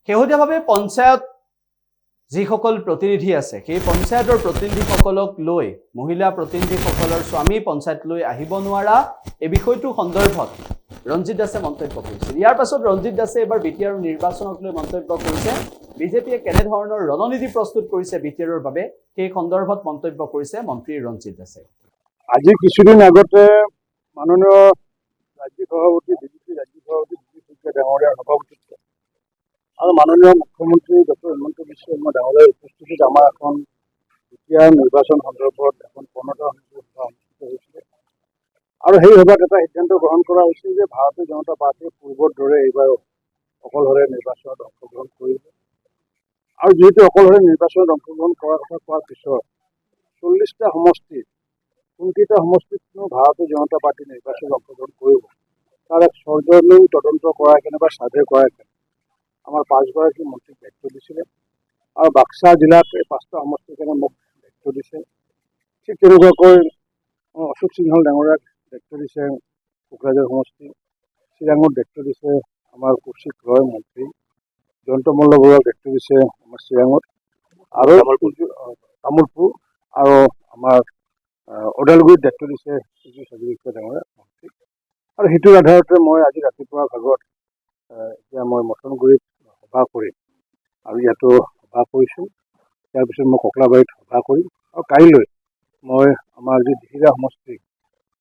শেহতীয়াভাৱে পঞ্চায়ত যিসকল প্ৰতিনিধি আছে সেই পঞ্চায়তৰ প্ৰতিনিধিসকলক লৈ মহিলা প্ৰতিনিধিসকলৰ স্বামী পঞ্চায়তলৈ আহিব নোৱাৰা এই বিষয়টো সন্দৰ্ভত ৰঞ্জিত দাসে মন্তব্য কৰিছিল। ইয়াৰ পাছত ৰঞ্জিত দাসে এবাৰ বিটিআৰ নিৰ্বাচনক লৈ মন্তব্য কৰিছে। বিজেপিয়ে কেনে ধৰণৰ ৰণনীতি প্ৰস্তুত কৰিছে বিটিআৰৰ বাবে সেই সন্দৰ্ভত মন্তব্য কৰিছে মন্ত্ৰী ৰঞ্জিত দাসে। আজি কিছুদিন আগতে মাননীয় ৰাজ্যিক সভাপতি বিজেপি ৰাজ্যিক সভাপতি দিলীপ ডাঙৰীয়াৰ সভাপতিত্বত আৰু মাননীয় মুখ্যমন্ত্ৰী ডক্টৰ হিমন্ত বিশ্ব শৰ্মা ডাঙৰীয়াৰ উপস্থিতিত আমাৰ এখন বিটিআৰ নিৰ্বাচন সন্দৰ্ভত এখন প্ৰণতা সভা অনুষ্ঠিত হৈছিলে আৰু সেই সভাত এটা সিদ্ধান্ত গ্ৰহণ কৰা হৈছিল যে ভাৰতীয় জনতা পাৰ্টীয়ে পূৰ্বৰ দৰে এইবাৰ অকলশৰে নিৰ্বাচনত অংশগ্ৰহণ কৰিব আৰু যিহেতু অকলশৰে নিৰ্বাচনত অংশগ্ৰহণ কৰাৰ কথা কোৱাৰ পিছত 40টা সমষ্টিত কোনকেইটা সমষ্টিতনো ভাৰতীয় জনতা পাৰ্টী নিৰ্বাচনত অংশগ্ৰহণ কৰিব তাৰ এক সৰ্জনীন তদন্ত কৰাৰ কাৰণে বা ছাৰ্ভে কৰাৰ কাৰণে আমাৰ 5গৰাকী মন্ত্ৰীক দায়িত্ব দিছিলে আৰু বাক্সা জিলাত এই 5টা সমষ্টিৰ কাৰণে মোক দায়িত্ব দিছে। ঠিক তেনেকুৱাকৈ অশোক সিংহল ডাঙৰীয়াক দায়িত্ব দিছে কোকৰাঝাৰ সমষ্টি, চিৰাঙত দায়িত্ব দিছে আমাৰ কৌশিক ৰয় মন্ত্ৰী, জয়ন্ত মল্ল বৰুৱাক দায়িত্ব দিছে আমাৰ চিৰাঙত আৰু তামোলপুৰ আৰু আমাৰ ওদালগুৰিত দায়িত্ব দিছে শ্ৰী হাজৰিকা ডাঙৰীয়া মন্ত্ৰী। আৰু সেইটোৰ আধাৰতে মই আজি ৰাতিপুৱা ভাগত এতিয়া মই মথনগুৰিত সভা কৰিম আৰু ইয়াতো সভা কৰিছোঁ। ইয়াৰ পিছত মই ককলাবাৰীত সভা কৰিম আৰু কাইলৈ মই আমাৰ যি দিহিৰা সমষ্টি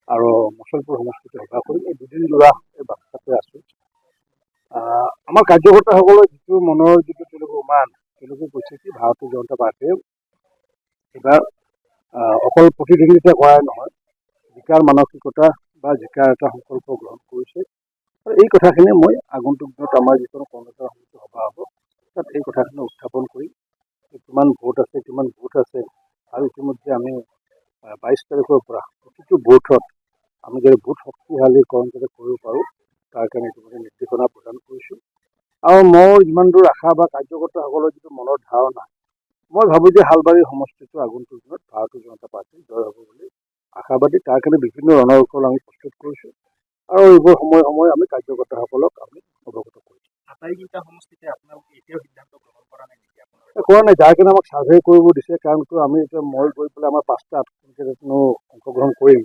আৰু মচলপুৰ সমষ্টিত সভা কৰিম। এই দুদিন যোৰা এই বাক্সাতে আছোঁ। আমাৰ কাৰ্যকৰ্তাসকলৰ যিটো মনৰ যিটো তেওঁলোকৰ মান, তেওঁলোকে কৈছে কি ভাৰতীয় জনতা পাৰ্টীয়ে এইবাৰ অকল প্ৰতিদ্বন্দ্বিতা কৰাই নহয়, জিকাৰ মানসিকতা বা জিকাৰ এটা সংকল্প গ্ৰহণ কৰিছে আৰু এই কথাখিনি মই আগন্তুক দিনত আমাৰ যিখন কৰ্মকৰ্তা সমিতি সভা হ'ব তাত এই কথাখিনি উত্থাপন কৰি কিমান ভোট আছে আৰু ইতিমধ্যে আমি 22 তাৰিখৰ পৰা প্ৰতিটো বুথত আমি যদি বুথ শক্তিশালীকৰণ যাতে কৰিব পাৰোঁ তাৰ কাৰণে ইতিমধ্যে নিৰ্দেশনা প্ৰদান কৰিছোঁ। আৰু মোৰ যিমান দূৰ আশা বা কাৰ্যকৰ্তাসকলৰ যিটো মনৰ ধাৰণা, মই ভাবোঁ যে হালবাৰী সমষ্টিটো আগন্তুক দিনত ভাৰতীয় জনতা পাৰ্টীৰ জয় হ'ব বুলি আশাবাদী। তাৰ কাৰণে বিভিন্ন ৰণকৌশল আমি প্ৰস্তুত কৰিছোঁ আৰু এইবোৰ সময়ে সময়ে আমি কাৰ্যকৰ্তাসকলক আমি অৱগত কৰিছোঁ। আটাইকেইটা সমষ্টিতে আপোনালোকে এতিয়াও সিদ্ধান্ত গ্ৰহণ কৰা নাই নেকি? কৰা নাই, যাৰ কাৰণে আমাক ছাৰ্ভে কৰিব দিছে। কাৰণ আমি এতিয়া মই গৈ পেলাই আমাৰ 5টা অংশগ্ৰহণ কৰিম,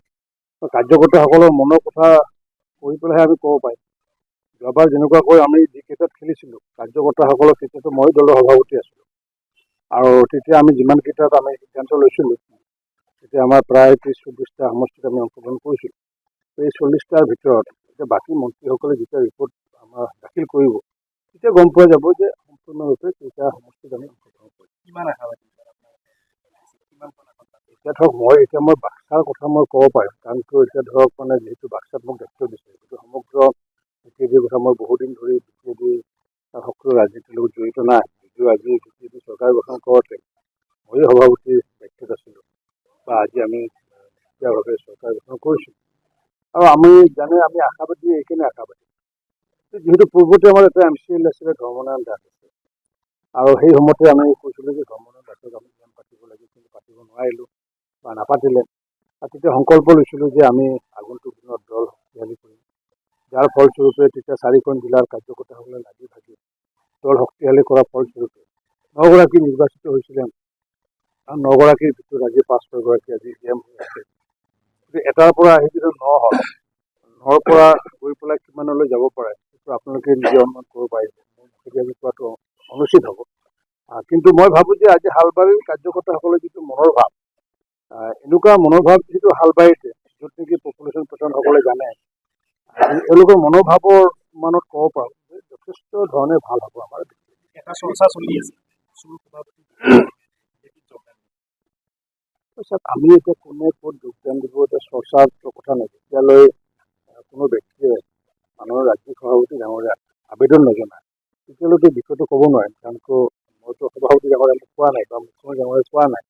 কাৰ্যকৰ্তাসকলৰ মনৰ কথা কৈ পেলাইহে আমি ক'ব পাৰিম। যোৱাবাৰ যেনেকুৱাকৈ আমি যিকেইটাত খেলিছিলোঁ কাৰ্যকৰ্তাসকলৰ তেতিয়াতো মই দলৰ সভাপতি আছিলোঁ আৰু তেতিয়া আমি যিমানকেইটাত আমি সিদ্ধান্ত লৈছিলোঁ তেতিয়া আমাৰ প্ৰায় 30-40টা সমষ্টিত আমি অংশগ্ৰহণ কৰিছিলোঁ। এই 40টাৰ ভিতৰত এতিয়া বাকী মন্ত্ৰীসকলে যেতিয়া ৰিপৰ্ট আমাৰ দাখিল কৰিব তেতিয়া গম পোৱা যাব যে সম্পূৰ্ণৰূপে কেইটা সমষ্টিত আমি অংশগ্ৰহণ কৰিম। কিমান আশাবাদী এতিয়া ধৰক মই বাক্সাৰ কথা মই ক'ব পাৰিম, কাৰণ এতিয়া ধৰক মানে যিহেতু বাক্সাত মোক দায়িত্ব দিছে গতিকে সমগ্ৰ বিটিএডিৰ কথা মই বহুদিন ধৰি বিটিএডি তাৰ সকলো ৰাজনীতিৰ লগত জড়িত নাই। যদিও আজি বিটিএডি চৰকাৰ গঠন কৰোঁতে ময়ে সভাপতিৰ দায়িত্বত আছিলোঁ বা আজি আমি ভাৱে চৰকাৰ গঠন কৰিছোঁ আৰু আমি জানে আমি আশাবাদী এইখিনি আশাবাদী যিহেতু পূৰ্বতে আমাৰ এটা MCL আছিলে ধৰ্মনাৰায়ণ দাস আছে আৰু সেই সময়তে আমি কৈছিলোঁ যে ধৰ্মনাৰায়ণ দাসক আমি জ্ঞান পাতিব লাগে, কিন্তু পাতিব নোৱাৰিলোঁ বা নাপাতিলে। আৰু তেতিয়া সংকল্প লৈছিলোঁ যে আমি আগন্তুক দিনত দল শক্তিশালী কৰিম, যাৰ ফলস্বৰূপে তেতিয়া 4খন জিলাৰ কাৰ্যকৰ্তাসকলে লাগি ভাগি দল শক্তিশালী কৰাৰ ফলস্বৰূপে 9গৰাকী নিৰ্বাচিত হৈছিলে আৰু 9গৰাকীৰ ভিতৰত আজি 5-6গৰাকী আজি CM হৈ আছে। গতিকে এটাৰ পৰা আহি যদি 9 হ'ল, 9ৰ পৰা গৈ পেলাই কিমানলৈ যাব পাৰে সেইটো আপোনালোকে নিজে অনুমান কৰিব পাৰিব, মুখেদি কোৱাটো অনুচিত হ'ব। কিন্তু মই ভাবোঁ যে আজি হালবাৰীৰ কাৰ্যকৰ্তাসকলৰ যিটো মনৰ ভাৱ, এনেকুৱা মনৰ ভাৱ যিটো হালবাৰীতে য'ত নেকি পপুলেশ্যন পাৰ্চনসকলে জানে, এওঁলোকৰ মনোভাৱৰ মানত ক'ব পাৰোঁ যে যথেষ্ট ধৰণে ভাল হ'ব। আমাৰ এটা চৰ্চা চলি আছে আমি এতিয়া কোনে ক'ত যোগদান দিব এতিয়া চৰ্চাৰ কথা নাই। যেতিয়ালৈ কোনো ব্যক্তিয়ে মানুহৰ ৰাজ্যিক সভাপতি ডাঙৰীয়া আবেদন নজনায় তেতিয়ালৈকে বিষয়টো ক'ব নোৱাৰিম, কাৰণ মইতো সভাপতি ডাঙৰীয়া পোৱা নাই বা মুখ্যমন্ত্ৰী ডাঙৰীয়া পোৱা নাই।